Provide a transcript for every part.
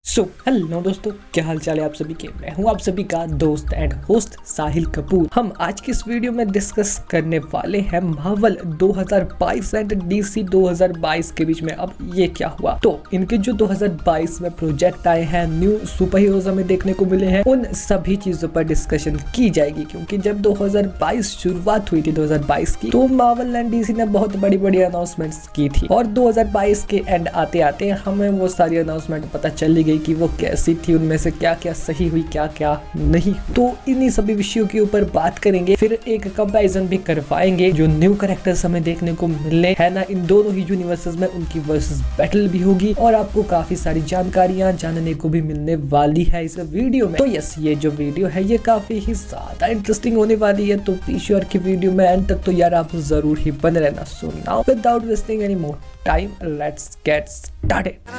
Hello दोस्तों, क्या हाल चाल है आप सभी के। मैं हूं आप सभी का दोस्त एंड होस्ट साहिल कपूर। हम आज की इस वीडियो में डिस्कस करने वाले हैं मार्वल 2022 एंड डीसी 2022 के बीच में अब ये क्या हुआ। तो इनके जो 2022 में प्रोजेक्ट आए हैं, न्यू सुपर हीरोज हमें देखने को मिले हैं, उन सभी चीजों पर डिस्कशन की जाएगी। क्योंकि जब 2022 शुरुआत हुई थी 2022 की, तो मार्वल एंड डीसी ने बहुत बड़ी बड़ी अनाउंसमेंट्स की थी और 2022 के एंड आते आते हमें वो सारी अनाउंसमेंट पता चल गई कि वो कैसी थी, उनमें से क्या क्या सही हुई, क्या क्या नहीं। तो इन्हीं सभी विषयों के ऊपर बात करेंगे, फिर एक कंपैरिजन भी करवाएंगे। जो न्यू कैरेक्टर्स हमें देखने को मिलने हैं ना इन दोनों ही यूनिवर्सेस में, उनकी वर्सेस बैटल भी होगी और आपको काफी सारी जानकारियां जानने को भी मिलने वाली है इस वीडियो में। तो यस, ये जो वीडियो है ये काफी ही ज्यादा इंटरेस्टिंग होने वाली है, तो बी श्योर की वीडियो में एंड तक तो यार आप जरूर ही बने रहना। So now without wasting any more time, let's get started.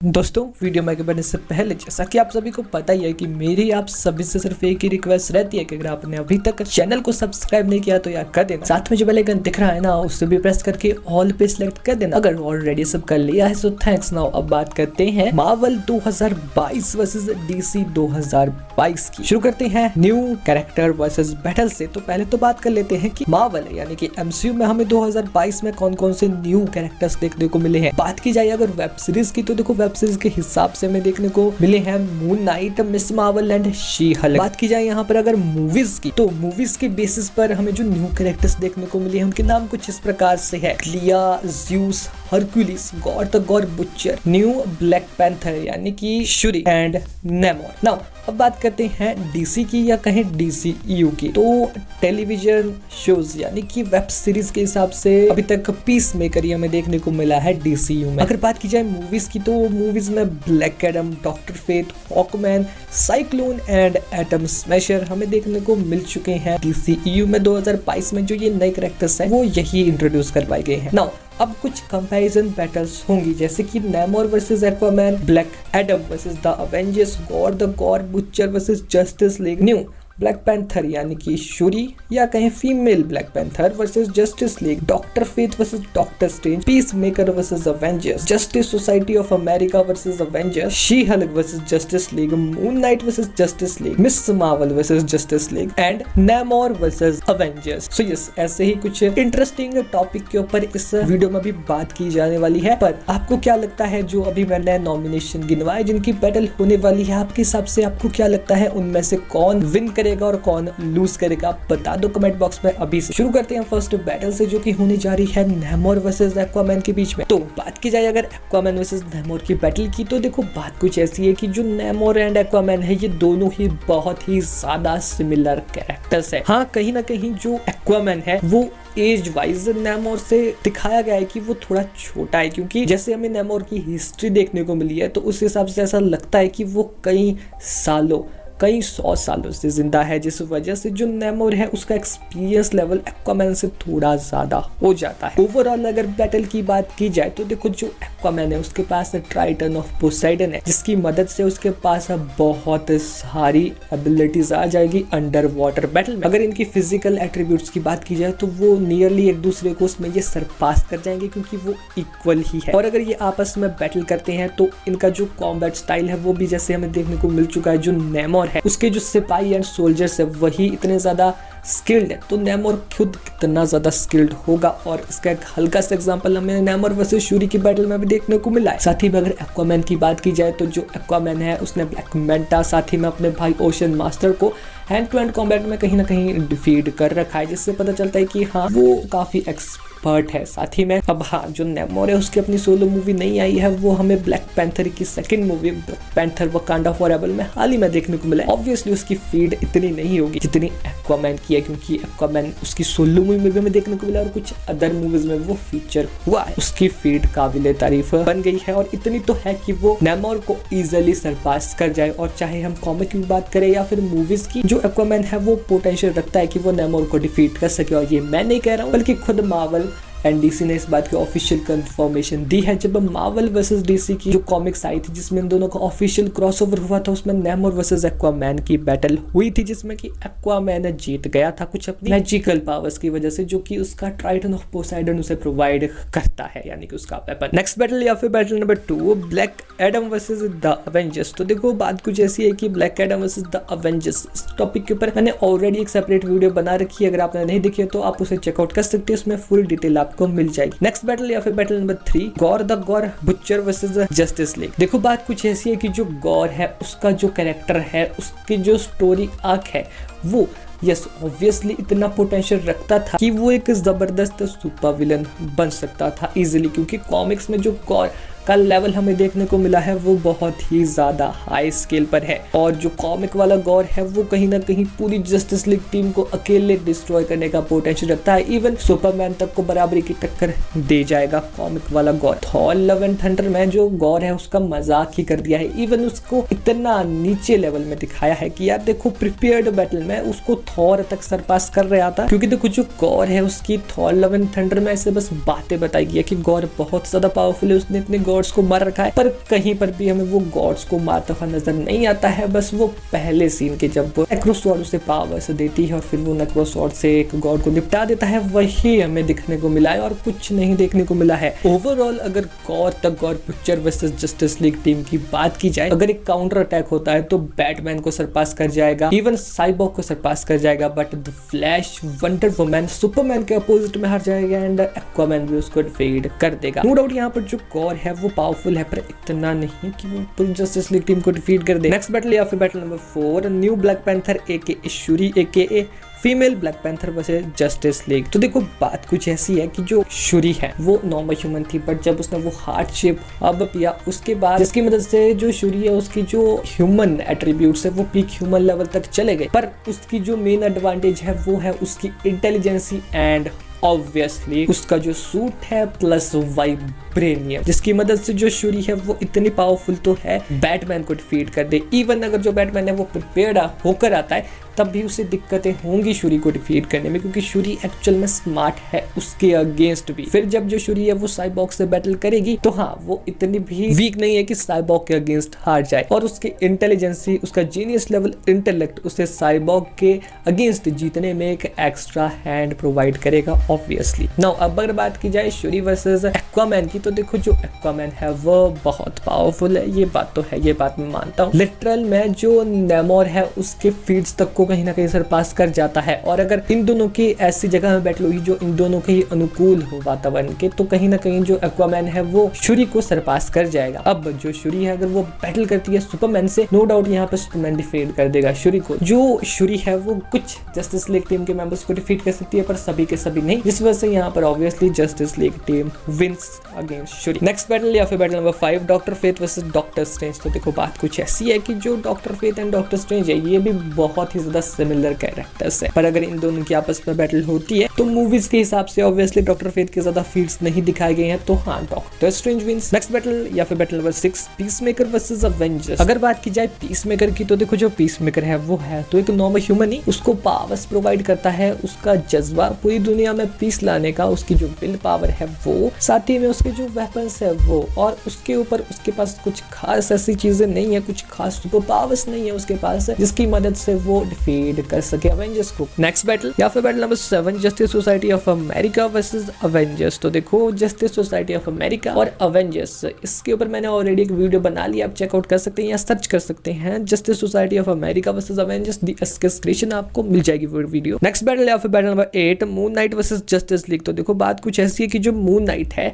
दोस्तों, वीडियो में आगे बढ़ने से पहले जैसा कि आप सभी को पता ही है कि मेरी आप सभी से सिर्फ एक ही रिक्वेस्ट रहती है कि अगर आपने अभी तक चैनल को सब्सक्राइब नहीं किया तो यार कर देना। साथ में जो बेल आइकन दिख रहा है ना, उससे भी प्रेस करके ऑल पे सिलेक्ट कर देना अगर ऑलरेडी सब कर लिया है। So thanks. नाउ अब बात करते हैं मार्वल 2022 वर्सेस डीसी 2022 की। शुरू करते हैं न्यू कैरेक्टर वर्सेस बैटल से। तो पहले तो बात कर लेते हैं कि मार्वल यानी कि एमसीयू में हमें 2022 में कौन कौन से न्यू कैरेक्टर्स देखने को मिले हैं। बात की जाए अगर वेब सीरीज की, तो देखो वेब सीरीज के हिसाब से हमें देखने को मिले हैं moon night, miss Marvel and she Hulk. बात की जाए यहाँ पर अगर मूवीज की, तो मूवीज के बेसिस पर हमें जो न्यू कैरेक्टर्स देखने को मिले हैं उनके नाम कुछ इस प्रकार से है: क्लिया, Zeus, Hercules, God the God butcher, new Black panther यानी कि शूरी एंड नेमोर। नाउ अब बात करते हैं डीसी की या कहें डीसीयू की। तो टेलीविजन शोज यानी कि वेब सीरीज के हिसाब से अभी तक पीस मेकर हमें देखने को मिला है डीसीयू में। अगर बात की जाए मूवीज की, तो मूवीज में Black Adam, Doctor Fate, Hawkman, Cyclone and Atom Smasher हमें देखने को मिल चुके हैं। डीसीयू में 2022 में जो ये नए कैरेक्टर्स हैं वो यही इंट्रोड्यूस करवाए गए हैं। नाउ अब कुछ कंपैरिजन बैटल्स होंगी, जैसे कि नेमोर versus Aquaman, black Adam versus the Avengers, God the God butcher versus Justice league, new Black panther यानी कि शूरी या कहें female Black Panther versus Justice league, doctor Fate versus Doctor strange, peace maker versus Avengers, justice society of America versus Avengers, she Hulk versus Justice league, moon night versus Justice league, miss Marvel versus Justice league and नेमोर versus Avengers. So yes, ऐसे ही कुछ interesting topic के ऊपर इस video में भी बात की जाने वाली है। पर आपको क्या लगता है, जो अभी मैंने नॉमिनेशन गिनवाए जिनकी बैटल होने वाली है, आपके हिसाब से आपको क्या लगता है उनमें से कौन विन करेगा और कौन लूज करेगा, बता दो कमेंट बॉक्स में अभी से। शुरू करते हैं फर्स्ट बैटल से, जो कि होने जा रही है नेमोर वर्सेस एक्वामैन के बीच में। तो बात की जाए अगर एक्वामैन वर्सेस नेमोर की बैटल की, तो देखो बात कुछ ऐसी है कि जो नेमोर एंड एक्वामैन है ये दोनों ही बहुत ही ज्यादा सिमिलर कैरेक्टर्स है। हाँ, कहीं ना कहीं जो एक्वामैन है वो एज वाइज नेमोर से दिखाया गया है कि वो थोड़ा छोटा है, क्योंकि जैसे हमें नेमोर की हिस्ट्री देखने को मिली है तो उस हिसाब से ऐसा लगता है कि वो कई 100 सालों से जिंदा है, जिस वजह से जो नेमोर है उसका एक्सपीरियंस लेवल एक्वामैन से थोड़ा ज्यादा हो जाता है। ओवरऑल अगर बैटल की बात की जाए तो देखो जो एक्वामैन है उसके पास ट्राइटन ऑफ पोसाइडन है, जिसकी मदद से उसके पास बहुत सारी एबिलिटीज आ जाएगी अंडर वाटर बैटल में। अगर इनकी फिजिकल एट्रीब्यूट्स की बात की जाए तो वो नियरली एक दूसरे को उसमें ये सरपास कर जाएंगे, क्योंकि वो इक्वल ही है। और अगर ये आपस में बैटल करते हैं तो इनका जो कॉम्बैट स्टाइल है वो भी जैसे हमें देखने को मिल चुका है। जो नेमोर है उसके जो सिपाही एंड सोल्जर्स है वही इतने ज्यादा स्किल्ड है, तो नेमोर खुद कितना ज्यादा स्किल्ड होगा। और इसका एक हल्का सा एग्जांपल हमें नेमोर वर्सेस शूरी की बैटल में भी देखने को मिला है। साथ ही में अगर एक्वामैन की बात की जाए तो जो एक्वामैन है उसने ब्लैक मैंटा साथ ही में अपने भाई ओशन मास्टर को हैंड टू हैंड कॉम्बैट में कहीं ना कहीं डिफीट कर रखा है, जिससे पता चलता है कि हाँ वो काफी एक्सपर्ट है। साथ ही में अब हाँ, जो नेमोर है उसकी अपनी सोलो मूवी नहीं आई है, वो हमें ब्लैक पैंथर की second movie panther Wakanda forever में हाल ही में देखने को मिला है। ऑब्वियसली उसकी फीड इतनी नहीं होगी जितनी एक्वामैन की है, क्योंकि एक्वामैन उसकी सोलो मूवी में भी हमें देखने को मिला और कुछ अदर मूवीज में वो फीचर हुआ है। उसकी फीड काबिले तारीफ बन गई है और इतनी तो है कि वो नेमोर को इजिली सरपास कर जाए। और चाहे हम कॉमिक की बात करें या फिर मूवीज की, जो एक्वामैन है वो पोटेंशियल रखता है कि वो नेमोर को डिफीट कर सके। और ये मैं नहीं कह रहा हूँ, बल्कि खुद मार्वल एंड डीसी ने इस बात की ऑफिशियल कंफर्मेशन दी है जब मार्वल वर्सेस डीसी की जो कॉमिक्स आई थी जिसमें इन दोनों का ऑफिशियल क्रॉसओवर हुआ था। उसमें नेमोर वर्सेस एक्वामैन की बैटल हुई थी जिसमें कि एक्वामैन जीत गया था कुछ अपनी मैजिकल पावर्स की वजह से, जो कि उसका ट्राइटन ऑफ पोसाइडन उसे प्रोवाइड करता है, यानी कि उसका वेपन। नेक्स्ट बैटल या फिर battle number 2, black Adam versus the Avengers. तो देखो बात कुछ ऐसी है कि black Adam versus the Avengers, इस टॉपिक के ऊपर मैंने ऑलरेडी एक सेपरेट वीडियो बना रखी है, अगर आपने नहीं देखी है तो आप उसे चेकआउट कर सकते हैं, उसमें फुल डिटेल आपको मिल जाएगी। नेक्स्ट बैटल या फिर battle number 3, gore the gore butcher versus Justice league. देखो बात कुछ ऐसी है कि जो गॉर है उसका जो कैरेक्टर है, उसकी जो स्टोरी आर्क है वो यस ऑब्वियसली इतना पोटेंशियल रखता था कि वो एक जबरदस्त सुपर विलन बन सकता था इजीली, क्योंकि कॉमिक्स में जो गॉर का लेवल हमें देखने को मिला है वो बहुत ही ज्यादा हाई स्केल पर है, और जो कॉमिक वाला गॉर है वो कहीं ना कहीं पूरी जस्टिस लीग टीम को अकेले डिस्ट्रॉय करने का पोटेंशियल रखता है, इवन सुपरमैन तक को बराबरी की टक्कर दे जाएगा कॉमिक वाला gore. Thor Love and thunder में जो गॉर है उसका मजाक ही कर दिया है, इवन उसको इतना नीचे लेवल में दिखाया है कि यार देखो प्रिपेयर्ड बैटल में उसको थॉर तक सरपास कर रहा था, क्योंकि देखो जो गॉर है उसकी थॉर लव एंड थंडर में ऐसे बस बातें बताई गई है कि गॉर बहुत ज्यादा पावरफुल है, उसने इतने गॉड्स को मार रखा है, पर कहीं पर भी हमें वो गॉड्स को मारता हुआ नजर नहीं आता है। बस वो पहले सीन के जब वो नेक्रोसॉर्ड उसे पावर्स देती है और फिर वो नेक्रोसॉर्ड से एक गॉड को निपटा देता है, वही हमें दिखने को मिला है और कुछ नहीं देखने को मिला है। ओवरऑल अगर gore the God butcher versus Justice League team की बात की जाए, अगर एक काउंटर अटैक होता है तो बैटमैन को सरपास कर जाएगा, इवन साइबॉर्ग को सरपास कर जाएगा, but the flash, wonder woman, Superman के अपोजिट में हार जाएगा एंड एक्वामैन भी उसको डिफीट कर देगा। नो डाउट यहाँ पर जो गॉर है वो पावरफुल है, पर इतना नहीं कि वो पूरी जस्टिस लीग टीम को डिफीट कर दे। नेक्स्ट बैटल या फिर battle number 4, new Black Panther aka Shuri aka female Black Panther versus Justice League. तो देखो बात कुछ ऐसी है कि जो शूरी है वो नॉर्मल ह्यूमन थी, बट जब उसने वो हार्ट शेप हब किया उसके बाद जिसकी मदद से जो शूरी है उसकी जो ह्यूमन एट्रीब्यूट्स है वो पीक ह्यूमन लेवल तक चले गए, पर उसकी जो मेन एडवांटेज है वो है उसकी इंटेलिजेंसी एंड ऑब्वियसली उसका जो सूट है प्लस वाइब्रेनियम, जिसकी मदद से जो शूरी है वो इतनी पावरफुल तो है बैटमैन को डिफीट कर दे। इवन अगर जो बैटमैन है वो प्रिपेयर्ड होकर आता है तब भी उसे दिक्कतें होंगी शूरी को डिफीट करने में, क्योंकि शूरी एक्चुअल में स्मार्ट है उसके अगेंस्ट भी। फिर जब जो शूरी है वो साइबॉर्ग से बैटल करेगी तो हाँ वो इतनी भी वीक नहीं है कि साइबॉर्ग के अगेंस्ट हार जाए, और उसकी इंटेलिजेंसी, उसका जीनियस लेवल इंटेलेक्ट उसे साइबॉर्ग के अगेंस्ट जीतने में एक एक्स्ट्रा हैंड प्रोवाइड करेगा ऑब्वियसली। नाउ अब अगर बात की जाए शूरी वर्सेस एक्वामैन की, तो देखो जो एक्वामैन है वो बहुत पावरफुल है, ये बात तो है, ये बात मैं मानता हूँ। लिटरल में जो नेमोर है उसके फीड्स तक को कहीं ना कहीं सरपास कर जाता है, और अगर इन दोनों की ऐसी जगह में बैटल हुई जो इन दोनों के ही अनुकूल हो वातावरण के, तो कहीं ना कहीं जो एक्वामैन है वो शूरी को सरपास कर जाएगा। अब जो शूरी है अगर वो बैटल करती है सुपरमैन से, नो डाउट यहाँ पर सुपरमैन डिफीट कर देगा शूरी को। जो शूरी है वो कुछ जस्टिस लीग टीम के मेंबर्स को डिफीट कर सकती है, पर सभी के सभी नहीं, जिस वजह से यहाँ पर obviously Justice League team wins against Shuri. Next battle या फिर battle number 5, Doctor Fate versus Doctor Strange. तो देखो बात कुछ ऐसी है कि जो Doctor Fate and Doctor Strange है ये भी बहुत ही ज्यादा सिमिलर कैरेक्टर्स है, पर अगर इन दोनों की आपस में बैटल होती है तो मूवीज के हिसाब से ऑब्वियसली डॉक्टर फेथ के ज्यादा फीट्स नहीं दिखाए गए हैं, तो हाँ Doctor Strange wins. Next battle या फिर battle number 6, Peacemaker versus Avengers. अगर बात की जाए पीसमेकर की, तो देखो जो पीसमेकर है वो है तो एक नॉर्मल ह्यूमन ही, उसको पावर्स प्रोवाइड करता है उसका जज्बा पूरी दुनिया में पीस लाने का, उसकी जो विल पावर है वो, साथ ही में उसके जो वेपन्स है वो, और उसके ऊपर उसके पास कुछ खास ऐसी चीजें नहीं है, कुछ खास सुपर पावर्स नहीं है उसके पास जिसकी मदद से वो डिफीट कर सके अवेंजर्स को। नेक्स्ट बैटल या फिर battle number 7, justice society of America versus Avengers. तो देखो जस्टिस सोसाइटी ऑफ अमेरिका और अवेंजर्स, इसके ऊपर मैंने ऑलरेडी एक वीडियो बना लिया, आप चेकआउट कर सकते हैं या सर्च कर सकते हैं, justice society of America versus Avengers, the escalation आपको मिल जाएगी वो वीडियो। नेक्स्ट बैटल या फिर battle number 8, moon night versus Justice League. तो देखो बात कुछ ऐसी है कि जो मून नाइट है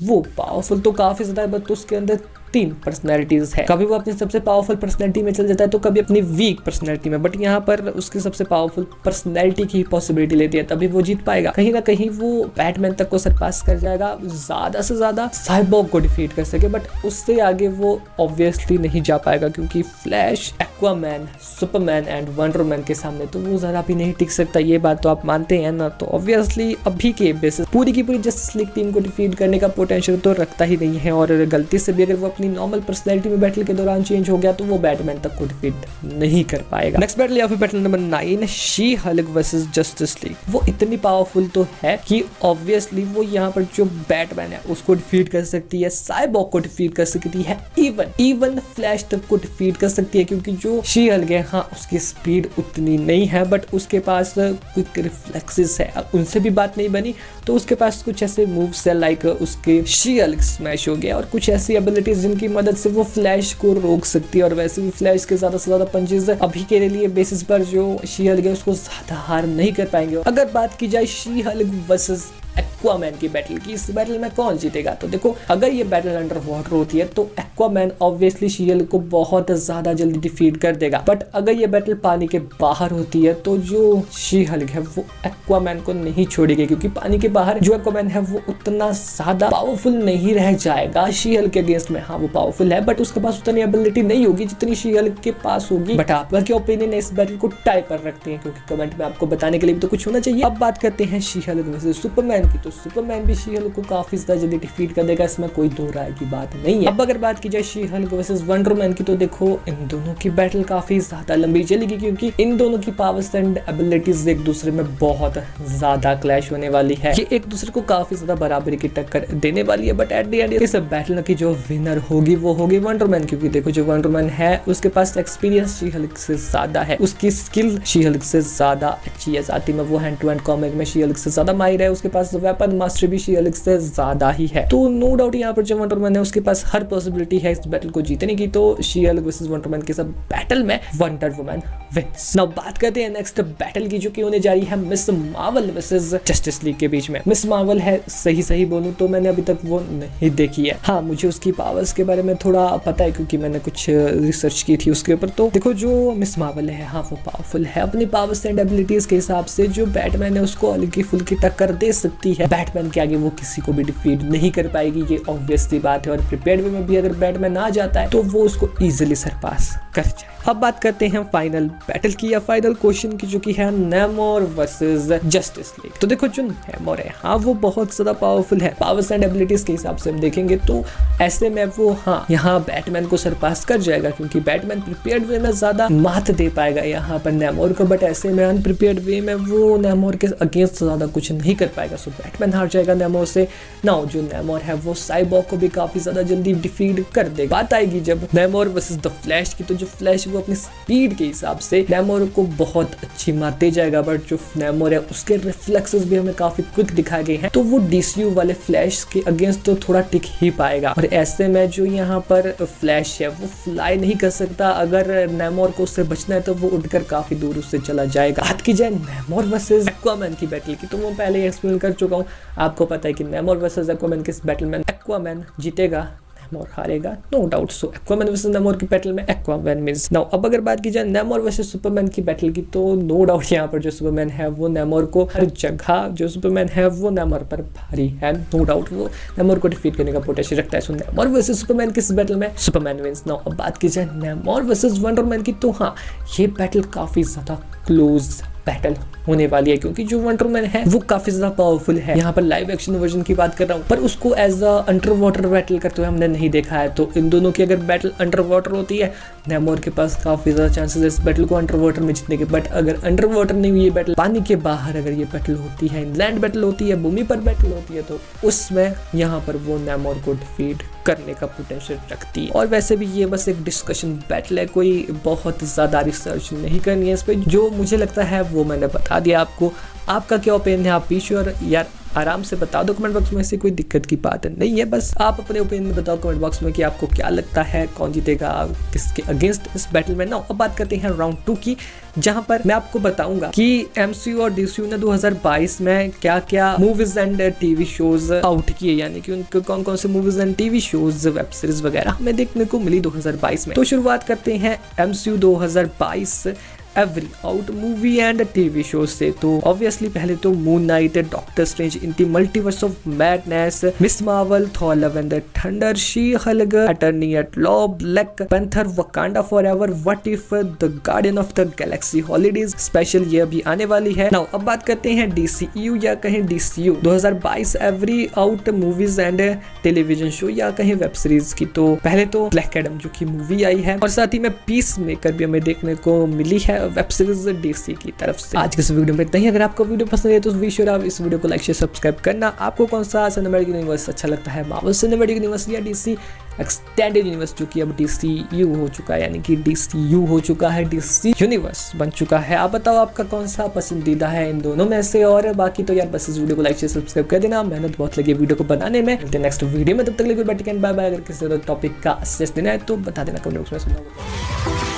वो पावरफुल तो काफी ज्यादा है, बट उसके अंदर 3 पर्सनैलिटीज है, कभी वो अपनी सबसे पावरफुल पर्सनैलिटी में चल जाता है तो कभी अपनी वीक पर्सनैलिटी में, बट यहाँ पर उसकी सबसे पावरफुल पर्सनैलिटी की पॉसिबिलिटी लेती है तभी वो जीत पाएगा। कहीं ना कहीं वो बैटमैन तक को सरपास कर जाएगा, ज्यादा से ज्यादा साइबॉर्ग को डिफीट कर सके, बट उससे आगे वो ऑब्वियसली नहीं जा पाएगा, क्योंकि flash, Aquaman, Superman and wonder woman के सामने तो वो जरा भी नहीं टिक सकता, ये बात तो आप मानते हैं ना। तो ऑब्वियसली अभी के बेसिस पूरी की पूरी जस्टिस लीग टीम को डिफीट करने का पोटेंशियल तो रखता ही नहीं है, और गलती से भी अगर वो अपनी नॉर्मल पर्सनैलिटी में बैटल के दौरान चेंज हो गया तो वो बैटमैन तक को डिफीट नहीं कर पाएगा। नेक्स्ट बैटल या फिर battle number 9, she Hulk versus Justice league. वो इतनी पावरफुल तो है कि ऑब्वियसली वो यहाँ पर जो बैटमैन है उसको डिफीट कर सकती है, साइबॉर्ग को डिफीट कर सकती है, इवन फ्लैश तक को डिफीट कर सकती है, क्योंकि जो शी हल्क है हाँ उसकी स्पीड उतनी नहीं है बट उसके पास क्विक रिफ्लेक्सेस है। उनसे भी बात नहीं बनी तो उसके पास कुछ ऐसे मूव्स है लाइक उसके शी हल्क स्मैश हो गया और कुछ ऐसी एबिलिटीज जिनकी मदद से वो फ्लैश को रोक सकती है। और वैसे भी फ्लैश के ज्यादा से ज्यादा पंचेस अभी के लिए बेसिस पर जो शी हल्क है उसको ज्यादा हार नहीं कर पाएंगे। अगर बात की जाए शी हल्क वर्सेस एक्वामैन की बैटल की, इस बैटल में कौन जीतेगा, तो देखो अगर ये बैटल अंडर वाटर होती है तो एक्वामैन ऑब्वियसली शी हल्क को बहुत ज्यादा जल्दी डिफीट कर देगा। बट अगर ये बैटल पानी के बाहर होती है तो जो शी हल्क है वो एक्वामैन को नहीं छोड़ेगी, क्योंकि पानी के बाहर जो एक्वामैन है वो उतना ज्यादा पावरफुल नहीं रह जाएगा शी हल्क के अगेंस्ट में। हाँ वो पावरफुल है बट उसके पास उतनी एबिलिटी नहीं होगी जितनी शी हल्क के पास होगी। बट आपका क्या ओपिनियन है इस बैटल को टाई पर रखते हैं, क्योंकि कमेंट में आपको बताने के लिए भी तो कुछ होना चाहिए। अब बात करते हैं शी हल्क वर्सेस सुपरमैन की, तो सुपरमैन भी शी हल्क को काफी ज्यादा जल्दी डिफीट कर देगा, इसमें कोई दो राय की बात नहीं है। अब अगर बात की जाए she Hulk versus wonder man की, तो देखो इन दोनों की बैटल काफी ज्यादा लंबी चलेगी, क्योंकि इन दोनों की पावर्स एंड एबिलिटीज एक दूसरे में बहुत ज्यादा क्लैश होने वाली है। ये एक दूसरे को काफी ज्यादा बराबरी की टक्कर देने वाली है। बट एट द एंड इस बैटल की जो विनर होगी वो होगी वंडर मैन, क्योंकि देखो जो वंडर मैन है उसके पास एक्सपीरियंस शी हल्क से ज्यादा है, उसकी स्किल शी हल्क से ज्यादा अच्छी है, साथ ही में वो हैंड टू हैंड कॉम्बैट में शी हल्क से ज्यादा माहिर है, उसके पास वेपन मास्टरी भी शी हल्क से ज्यादा ही है। तो नो डाउट यहाँ पर जो वंडर मैन है उसके पास हर पॉसिबिलिटी है इस बैटल को जीतने की। तो she Hulk versus wonder man के सब बैटल में वंडर वुमन विंस। नाउ बात करते हैं नेक्स्ट बैटल की, जो कि होने जा रही है miss Marvel versus Justice league के बीच में। मिस मार्वल है सही बोलूं तो मैंने अभी तक वो नहीं देखी है। हाँ मुझे उसकी पावर्स के बारे में थोड़ा पता है क्योंकि मैंने कुछ रिसर्च की थी उसके ऊपर। तो देखो जो मिस मार्वल है हाँ वो पावरफुल है, अपनी पावर्स एंड एबिलिटीज के हिसाब से जो बैटमैन है उसको हल्की फुल्की टक्कर दे सकती है। बैटमैन के आगे वो किसी को भी डिफीट नहीं कर पाएगी, ये ऑब्वियस सी बात है। और प्रिपेयर्ड वे में भी अगर बैटमैन आ जाता है तो वो उसको इजीली सरपास कर जाए। अब बात करते हैं फाइनल बैटल की या फाइनल क्वेश्चन की, जो कि है नेमोर वर्सेस जस्टिस लीग। तो देखो जो नेमोर है हाँ वो बहुत ज्यादा पावरफुल है, पावर्स एंड एबिलिटीज के हिसाब से हम देखेंगे तो ऐसे में वो हाँ यहाँ बैटमैन को सरपास कर जाएगा, क्योंकि बैटमैन प्रिपेयर्ड वे में ज्यादा मात दे पाएगा यहाँ पर नेमोर को। बट ऐसे में अनप्रिपेयर्ड वे में वो नेमोर के अगेंस्ट ज्यादा कुछ नहीं कर पाएगा, सो बैटमैन हार जाएगा नेमोर से। नाउ जो नेमोर है वो साइबॉर्ग को भी काफी ज्यादा जल्दी डिफीट कर देगा। बात आएगी जब नेमोर वर्सेस द फ्लैश की, तो जो फ्लैश वो अपनी स्पीड के हिसाब से नेमोर को बहुत अच्छी मात दे जाएगा। बट जो नेमोर है उसके रिफ्लेक्सेस भी हमें काफी क्विक दिखाए गए हैं, तो वो डीसीयू वाले फ्लैश के अगेंस्ट तो थोड़ा टिक ही पाएगा। और ऐसे में जो यहाँ पर फ्लैश है वो फ्लाई नहीं कर सकता, अगर नेमोर को उससे बचना है तो वो उड़कर काफी दूर उससे चला जाएगा। बात की जाए नेमोर वर्सेस एक्वामैन की बैटल की, तो वो पहले ही एक्सप्लेन कर चुका हूँ, आपको पता है कि नेमोर वर्सेस एक्वामैन के इस बैटल में एक्वामैन जीतेगा, नेमोर हारेगा नो डाउट। सो एक्वामैन वर्सेस नेमोर की बैटल में एक्वामैन विंस। नाउ अब अगर बात की जाए नेमोर वर्सेस सुपरमैन की बैटल की, तो नो डाउट यहाँ पर जो सुपरमैन है वो नेमोर को हर जगह जो सुपरमैन है वो नेमोर पर भारी है, नो डाउट वो नेमोर को डिफीट करने का पोटेंशियल रखता है। सो नेमोर वर्सेस सुपरमैन की बैटल में सुपरमैन विंस। नाउ अब बात की जाए नेमोर वर्सेस वंडर मैन की, तो हाँ ये बैटल काफी ज्यादा क्लोज बैटल होने वाली है, क्योंकि जो वंडर मैन है वो काफी ज्यादा पावरफुल है। यहाँ पर लाइव एक्शन वर्जन की बात कर रहा हूँ, पर उसको as a under water battle करते हुए हमने नहीं देखा है। तो इन दोनों की अगर बैटल अंडर वाटर होती है, नेमोर के पास काफी ज्यादा चांसेस है इस बैटल को अंडर वाटर में जीतने के। बट अगर अंडर वाटर नहीं हुई ये बैटल, पानी के बाहर अगर ये बैटल होती है, इंलैंड बैटल होती है, भूमि पर बैटल होती है, तो उसमें यहाँ पर वो नेमोर को डिफीट करने का पोटेंशियल रखती है। और वैसे भी ये बस एक डिस्कशन बैटल है, कोई बहुत ज्यादा रिसर्च नहीं करनी है इस पे। जो मुझे लगता है वो मैंने बता दिया आपको। आपका क्या ओपिनियन है आप पीछे और यार आराम से बता दो कमेंट बॉक्स में, से कोई दिक्कत की बात नहीं है। बस आप अपने ओपिनियन बताओ कमेंट बॉक्स में कि आपको क्या लगता है कौन जीतेगा किसके अगेंस्ट इस बैटल में। ना अब बात करते हैं राउंड 2 की, जहां पर मैं आपको बताऊंगा कि एमसीयू और डीसीयू ने 2022 में क्या क्या movies and TV shows out किए, यानी कि उनके कौन कौन से movies and TV shows web series वगैरह हमें देखने को मिली 2022 में। तो शुरुआत करते हैं MCU 2022 every out movie and TV show से। तो ऑब्वियसली पहले तो Moon Knight, Doctor Strange in the Multiverse of Madness, Ms Marvel, Thor Love and the Thunder, She Hulk, Attorney at Law, Black Panther, Wakanda Forever, What If, the Guardian of the Galaxy, Holidays Special ये अभी आने वाली है। Now अब बात करते हैं DCU या कहें DCU 2022 every out movies and television show या कहें वेब सीरीज की। तो पहले तो ब्लैक एडम जो की मूवी आई है और साथ ही में पीस मेकर भी हमें देखने को मिली है वेब सीरीज DC की तरफ से। आज के इस वीडियो में इतना ही। अगर आपको वीडियो पसंद है तो आप इस वीडियो को लाइक शेयर सब्सक्राइब करना। आपको कौन सा सिनेमैटिक यूनिवर्स अच्छा लगता है, मार्वल सिनेमैटिक यूनिवर्स या DC एक्सटेंडेड यूनिवर्स जो कि अब DCU हो चुका है, यानी कि DCU हो चुका है, DC यूनिवर्स बन चुका है। आप बताओ आपका कौन सा पसंदीदा है इन दोनों में से। और बाकी तो यार बस इस वीडियो को लाइक शेयर सब्सक्राइब कर देना, मेहनत बहुत लगी वीडियो को बनाने में। मिलते हैं नेक्स्ट वीडियो में, तब तक के लिए बाय बाय। अगर किसी टॉपिक का सजेस्ट देना है तो बता देना कमेंट बॉक्स में।